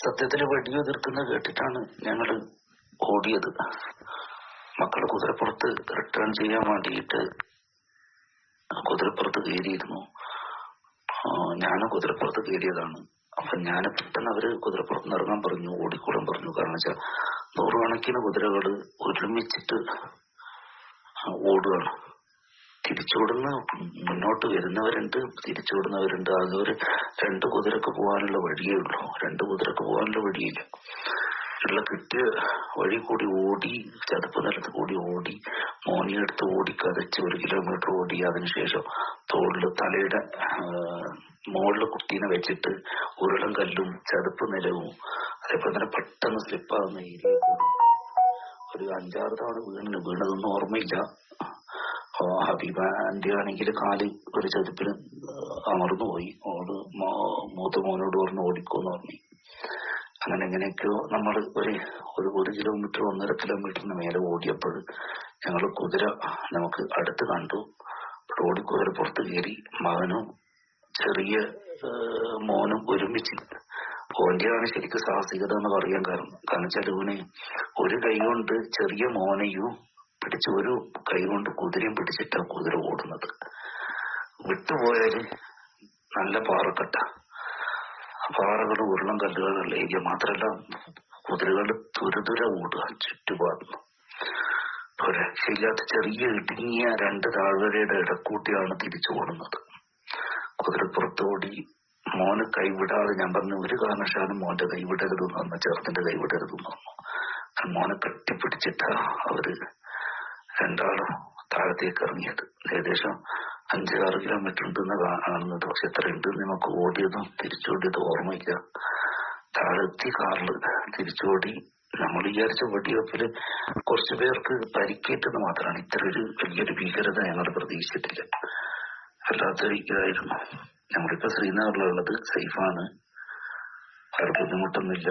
സത്യത്തില് വെടിയുതിർക്കുന്നത് കേട്ടിട്ടാണ് ഞങ്ങള് ഓടിയത്. മക്കള് കുതിരപ്പുറത്ത് റിട്ടേൺ ചെയ്യാൻ വേണ്ടിയിട്ട് കുതിരപ്പുറത്ത് കയറിയിരുന്നു. ഞാനും കുതിരപ്പുറത്ത് കയറിയതാണ്. അപ്പൊ ഞാൻ പെട്ടെന്ന് അവര് കുതിരപ്പുറത്ത് ഇറങ്ങാൻ പറഞ്ഞു, ഓടിക്കൂടാൻ പറഞ്ഞു. കാരണം വെച്ചാൽ 100 കണക്കിന് കുതിരകള് ഒരുമിച്ചിട്ട് ഓടുകയാണ്. തിരിച്ചോടുന്ന മുന്നോട്ട് വരുന്നവരുണ്ട്, തിരിച്ചോടുന്നവരുണ്ട്. ആകെ ഒരു 2 കുതിരക്ക് പോകാനുള്ള വഴിയേ ഉള്ളൂ. 2 കുതിരക്ക് പോകാനുള്ള വഴിയില്ല. ഉള്ള കിട്ടിയ വഴി കൂടി ഓടി, ചതുപ്പ് നിലത്ത് കൂടി ഓടി, മോനിയെടുത്ത് ഓടി കതച്ച് 1 കിലോമീറ്റർ ഓടി. അതിനുശേഷം തോളില് തലയുടെ മുകളില് കുട്ടീനെ വെച്ചിട്ട് ഉരുളം കല്ലും ചതുപ്പ് നിലവും അതേപോലെ തന്നെ പെട്ടെന്ന് സ്ലിപ്പാകുന്ന ഏരിയ ഒരു 5-6 തവണ വീണതൊന്നും ഓർമ്മയില്ല. ഹബീബ ആന്റി ആണെങ്കിൽ കാല് ഒരു ചതുപ്പിന് അമർന്നു പോയി. മൂത്ത മോനോട് പറഞ്ഞു ഓടിക്കോന്ന് പറഞ്ഞു. അങ്ങനെ എങ്ങനെയൊക്കെയോ നമ്മൾ ഒരു കിലോമീറ്റർ 1.5 കിലോമീറ്ററിന് മേലെ ഓടിയപ്പോൾ ഞങ്ങൾ കുതിര നമുക്ക് അടുത്ത് കണ്ടു. കുതിര പുറത്ത് കയറി. മകനും ചെറിയ മോനും ഒരുമിച്ച്. ഓന്റെയാണ് ശരിക്കും സാഹസികത എന്ന് പറയാൻ കാരണം ചെലവിന് ഒരു കൈ കൊണ്ട് ചെറിയ മോനെയും പിടിച്ച് ഒരു കൈ കൊണ്ട് കുതിരയും പിടിച്ചിട്ടാണ് കുതിര ഓടുന്നത്. വിട്ടുപോയാല് നല്ല പാറക്കെട്ട, പാറകൾ ഉരുളം കല്ലുകളുള്ള ഏരിയ. മാത്രല്ല കുതിരകൾ തുരുതുര ഓടുക ചുറ്റുപാടുന്നു. രക്ഷയില്ലാത്ത ചെറിയ ഇടുങ്ങിയ 2 താഴ്വരയുടെ ഇടക്കൂട്ടിയാണ് തിരിച്ചു ഓടുന്നത്. കുതിരപ്പുറത്തോടി മോന് കൈവിടാതെ ഞാൻ പറഞ്ഞു, ഒരു കാരണവശാലും മോന്റെ കൈവിടരുതെന്ന് പറഞ്ഞു, ചെറുതിന്റെ കൈവിടരുതെന്ന് പറഞ്ഞു. മോനെ കെട്ടിപ്പിടിച്ചിട്ടാ അവര് 2 ആളും താഴത്തേക്ക് ഇറങ്ങിയത്. ഏകദേശം 5-6 കിലോമീറ്റർ ഉണ്ടെന്ന് കാണുന്നത്. പക്ഷെ എത്ര ഉണ്ട് നമുക്ക് ഓടിയതും തിരിച്ചോടിയതും ഓർമ്മയില്ല. താഴെത്തി കാറില് തിരിച്ചോടി. നമ്മൾ വിചാരിച്ച വെടിവെപ്പില് കുറച്ചു പേർക്ക് പരിക്കേറ്റെന്ന് മാത്രമാണ്. ഇത്ര ഒരു വലിയൊരു ഭീകരത ഞങ്ങൾ പ്രതീക്ഷിച്ചിട്ടില്ല. അല്ലാത്തൊരു ഇതായിരുന്നു. നമ്മളിപ്പോ ശ്രീനഗറിലുള്ളത്, സേഫാണ്, വേറെ ബുദ്ധിമുട്ടൊന്നുമില്ല.